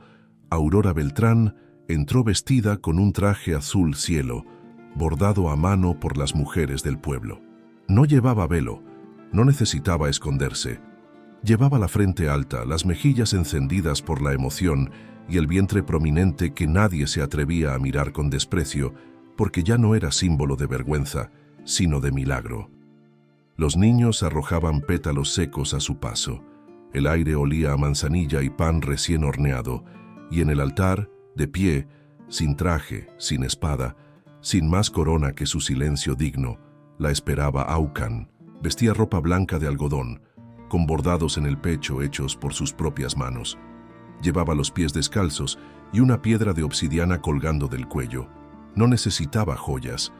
Aurora Beltrán entró vestida con un traje azul cielo, bordado a mano por las mujeres del pueblo. No llevaba velo, no necesitaba esconderse. Llevaba la frente alta, las mejillas encendidas por la emoción y el vientre prominente que nadie se atrevía a mirar con desprecio, porque ya no era símbolo de vergüenza, sino de milagro. Los niños arrojaban pétalos secos a su paso. El aire olía a manzanilla y pan recién horneado, y en el altar, de pie, sin traje, sin espada, sin más corona que su silencio digno, la esperaba Aucán. Vestía ropa blanca de algodón, con bordados en el pecho hechos por sus propias manos. Llevaba los pies descalzos y una piedra de obsidiana colgando del cuello. No necesitaba joyas,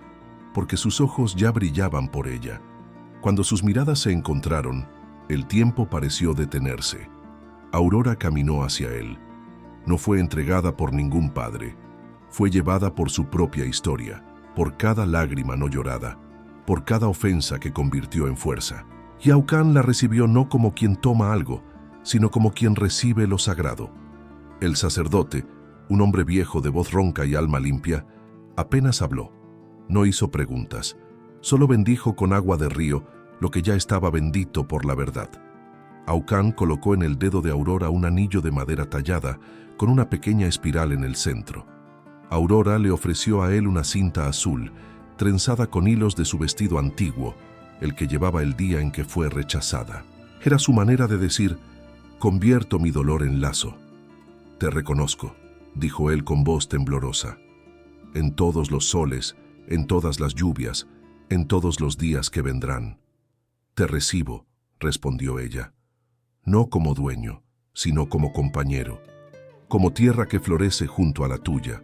porque sus ojos ya brillaban por ella. Cuando sus miradas se encontraron, el tiempo pareció detenerse. Aurora caminó hacia él. No fue entregada por ningún padre. Fue llevada por su propia historia, por cada lágrima no llorada, por cada ofensa que convirtió en fuerza. Y Aucán la recibió no como quien toma algo, sino como quien recibe lo sagrado. El sacerdote, un hombre viejo de voz ronca y alma limpia, apenas habló. No hizo preguntas, solo bendijo con agua de río lo que ya estaba bendito por la verdad. Aucán colocó en el dedo de Aurora un anillo de madera tallada con una pequeña espiral en el centro. Aurora le ofreció a él una cinta azul, trenzada con hilos de su vestido antiguo, el que llevaba el día en que fue rechazada. Era su manera de decir: «Convierto mi dolor en lazo». «Te reconozco», dijo él con voz temblorosa. «En todos los soles, en todas las lluvias, en todos los días que vendrán». «Te recibo», respondió ella. «No como dueño, sino como compañero, como tierra que florece junto a la tuya.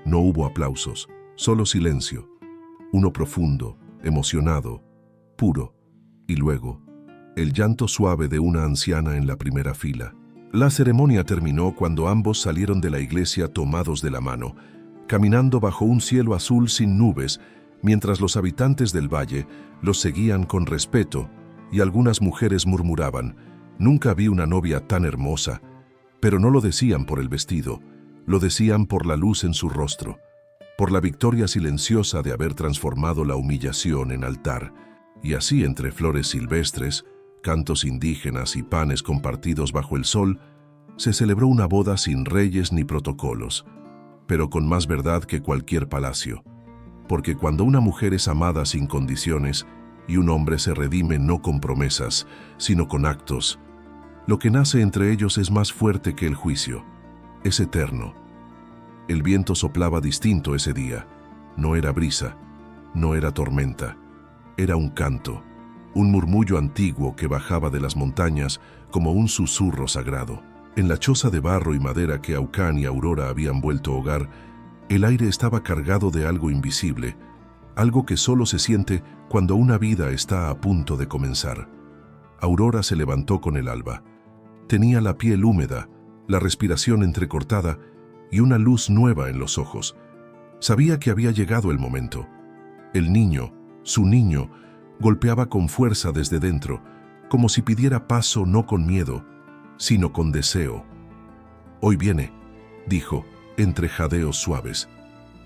No hubo aplausos, solo silencio, uno profundo, emocionado, puro, y luego, el llanto suave de una anciana en la primera fila. La ceremonia terminó cuando ambos salieron de la iglesia tomados de la mano, caminando bajo un cielo azul sin nubes, mientras los habitantes del valle los seguían con respeto y algunas mujeres murmuraban: «Nunca vi una novia tan hermosa», pero no lo decían por el vestido, lo decían por la luz en su rostro, por la victoria silenciosa de haber transformado la humillación en altar. Y así, entre flores silvestres, cantos indígenas y panes compartidos bajo el sol, se celebró una boda sin reyes ni protocolos, pero con más verdad que cualquier palacio. Porque cuando una mujer es amada sin condiciones y un hombre se redime no con promesas, sino con actos, lo que nace entre ellos es más fuerte que el juicio, es eterno. El viento soplaba distinto ese día. No era brisa, no era tormenta, era un canto, un murmullo antiguo que bajaba de las montañas como un susurro sagrado. En la choza de barro y madera que Aucán y Aurora habían vuelto hogar, el aire estaba cargado de algo invisible, algo que solo se siente cuando una vida está a punto de comenzar. Aurora se levantó con el alba. Tenía la piel húmeda, la respiración entrecortada y una luz nueva en los ojos. Sabía que había llegado el momento. El niño, su niño, golpeaba con fuerza desde dentro, como si pidiera paso no con miedo, sino con deseo. «Hoy viene», dijo, entre jadeos suaves.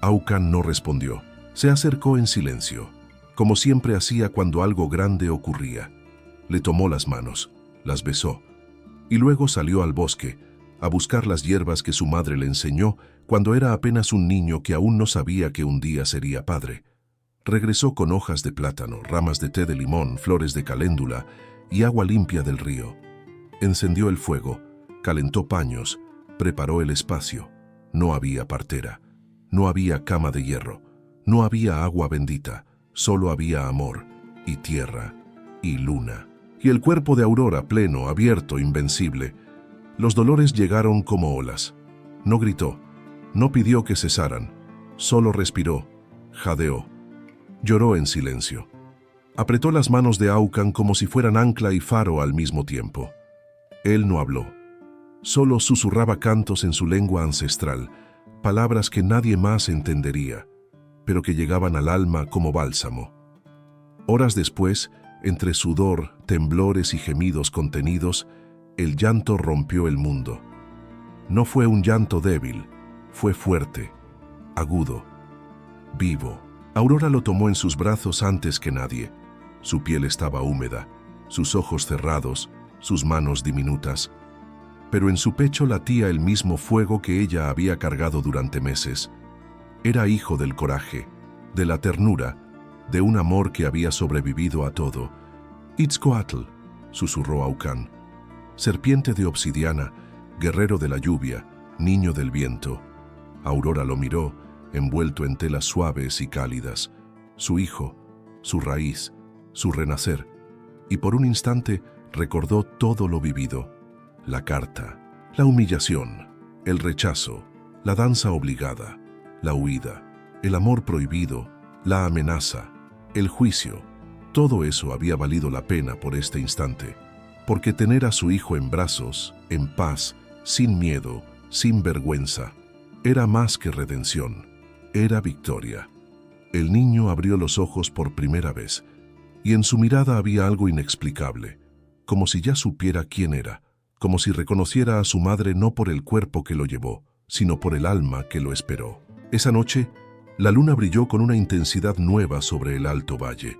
Aucán no respondió. Se acercó en silencio, como siempre hacía cuando algo grande ocurría. Le tomó las manos, las besó, y luego salió al bosque, a buscar las hierbas que su madre le enseñó cuando era apenas un niño que aún no sabía que un día sería padre. Regresó con hojas de plátano, ramas de té de limón, flores de caléndula y agua limpia del río. Encendió el fuego, calentó paños, preparó el espacio. No había partera, no había cama de hierro, no había agua bendita, solo había amor, y tierra, y luna. Y el cuerpo de Aurora pleno, abierto, invencible. Los dolores llegaron como olas. No gritó, no pidió que cesaran, solo respiró, jadeó, lloró en silencio. Apretó las manos de Aucán como si fueran ancla y faro al mismo tiempo. Él no habló, solo susurraba cantos en su lengua ancestral, palabras que nadie más entendería, pero que llegaban al alma como bálsamo. Horas después, entre sudor, temblores y gemidos contenidos, el llanto rompió el mundo. No fue un llanto débil, fue fuerte, agudo, vivo. Aurora lo tomó en sus brazos antes que nadie. Su piel estaba húmeda, sus ojos cerrados, sus manos diminutas. Pero en su pecho latía el mismo fuego que ella había cargado durante meses. Era hijo del coraje, de la ternura, de un amor que había sobrevivido a todo. «Itzcoatl», susurró Aucán. «Serpiente de obsidiana, guerrero de la lluvia, niño del viento». Aurora lo miró, envuelto en telas suaves y cálidas. Su hijo, su raíz, su renacer. Y por un instante recordó todo lo vivido. La carta, la humillación, el rechazo, la danza obligada, la huida, el amor prohibido, la amenaza, el juicio. Todo eso había valido la pena por este instante, porque tener a su hijo en brazos, en paz, sin miedo, sin vergüenza, era más que redención, era victoria. El niño abrió los ojos por primera vez, y en su mirada había algo inexplicable, como si ya supiera quién era, como si reconociera a su madre no por el cuerpo que lo llevó, sino por el alma que lo esperó. Esa noche, la luna brilló con una intensidad nueva sobre el alto valle,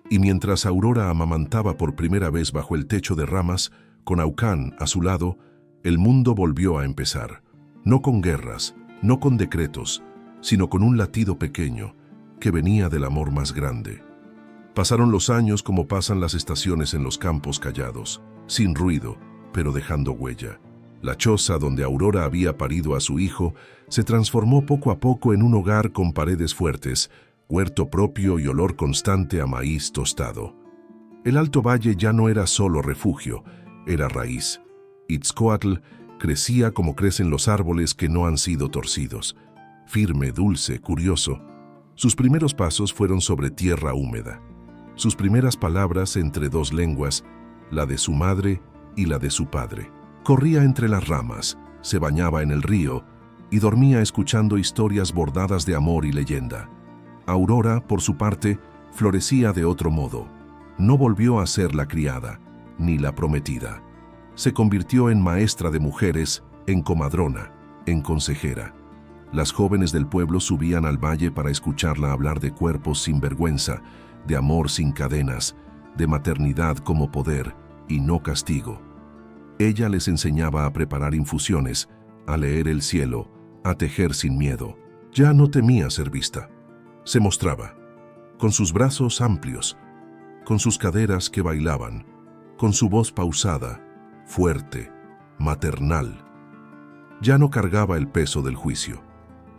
y mientras Aurora amamantaba por primera vez bajo el techo de ramas, con Aucán a su lado, el mundo volvió a empezar, no con guerras, no con decretos, sino con un latido pequeño que venía del amor más grande. Pasaron los años como pasan las estaciones en los campos callados, sin ruido, pero dejando huella. La choza donde Aurora había parido a su hijo se transformó poco a poco en un hogar con paredes fuertes, huerto propio y olor constante a maíz tostado. El Alto Valle ya no era solo refugio, era raíz. Itzcoatl crecía como crecen los árboles que no han sido torcidos, firme, dulce, curioso. Sus primeros pasos fueron sobre tierra húmeda. Sus primeras palabras entre dos lenguas, la de su madre y la de su padre. Corría entre las ramas, se bañaba en el río y dormía escuchando historias bordadas de amor y leyenda. Aurora, por su parte, florecía de otro modo. No volvió a ser la criada, ni la prometida. Se convirtió en maestra de mujeres, en comadrona, en consejera. Las jóvenes del pueblo subían al valle para escucharla hablar de cuerpos sin vergüenza, de amor sin cadenas, de maternidad como poder y no castigo. Ella les enseñaba a preparar infusiones, a leer el cielo, a tejer sin miedo. Ya no temía ser vista. Se mostraba, con sus brazos amplios, con sus caderas que bailaban, con su voz pausada, fuerte, maternal. Ya no cargaba el peso del juicio.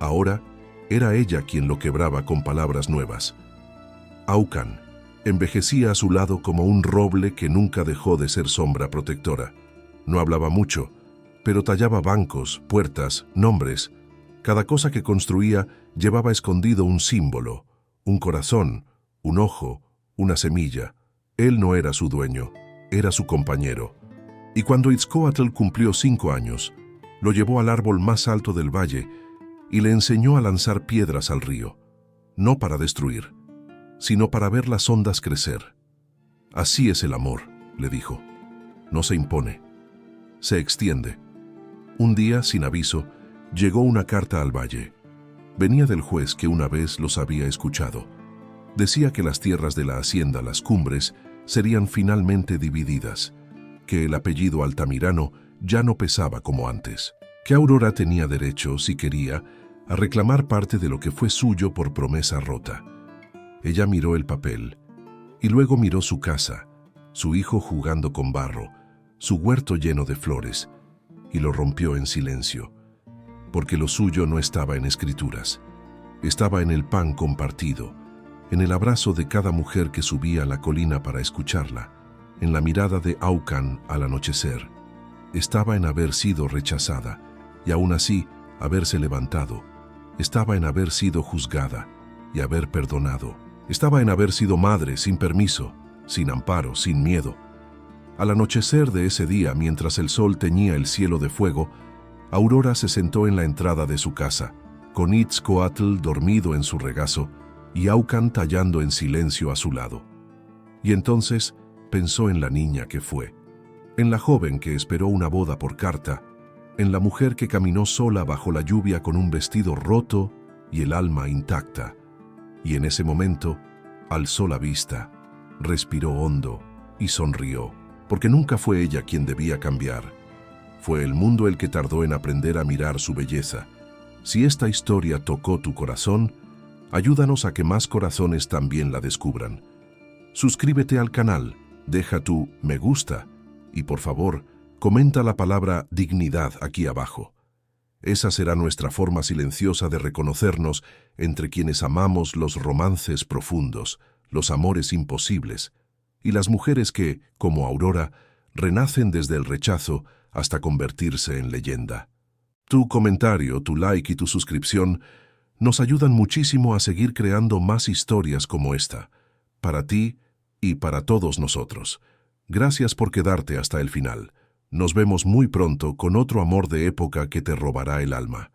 Ahora era ella quien lo quebraba con palabras nuevas. Aucan envejecía a su lado como un roble que nunca dejó de ser sombra protectora. No hablaba mucho, pero tallaba bancos, puertas, nombres. Cada cosa que construía llevaba escondido un símbolo, un corazón, un ojo, una semilla. Él no era su dueño, era su compañero. Y cuando Itzcoatl cumplió 5 años, lo llevó al árbol más alto del valle y le enseñó a lanzar piedras al río, no para destruir, sino para ver las ondas crecer. Así es el amor, le dijo. No se impone, se extiende. Un día, sin aviso, llegó una carta al valle. Venía del juez que una vez los había escuchado. Decía que las tierras de la hacienda Las Cumbres serían finalmente divididas, que el apellido Altamirano ya no pesaba como antes, que Aurora tenía derecho, si quería, a reclamar parte de lo que fue suyo por promesa rota. Ella miró el papel y luego miró su casa, su hijo jugando con barro, su huerto lleno de flores, y lo rompió en silencio, porque lo suyo no estaba en escrituras, estaba en el pan compartido, en el abrazo de cada mujer que subía a la colina para escucharla, en la mirada de Aucan al anochecer. Estaba en haber sido rechazada y aún así haberse levantado. Estaba en haber sido juzgada y haber perdonado. Estaba en haber sido madre sin permiso, sin amparo, sin miedo. Al anochecer de ese día, mientras el sol teñía el cielo de fuego, Aurora se sentó en la entrada de su casa, con Itzcoatl dormido en su regazo y Aucan tallando en silencio a su lado. Y entonces pensó en la niña que fue, en la joven que esperó una boda por carta, en la mujer que caminó sola bajo la lluvia con un vestido roto y el alma intacta. Y en ese momento alzó la vista, respiró hondo y sonrió, porque nunca fue ella quien debía cambiar. Fue el mundo el que tardó en aprender a mirar su belleza. Si esta historia tocó tu corazón, ayúdanos a que más corazones también la descubran. Suscríbete al canal, deja tu me gusta y por favor, comenta la palabra dignidad aquí abajo. Esa será nuestra forma silenciosa de reconocernos entre quienes amamos los romances profundos, los amores imposibles, y las mujeres que, como Aurora, renacen desde el rechazo hasta convertirse en leyenda. Tu comentario, tu like y tu suscripción nos ayudan muchísimo a seguir creando más historias como esta, para ti y para todos nosotros. Gracias por quedarte hasta el final. Nos vemos muy pronto con otro amor de época que te robará el alma.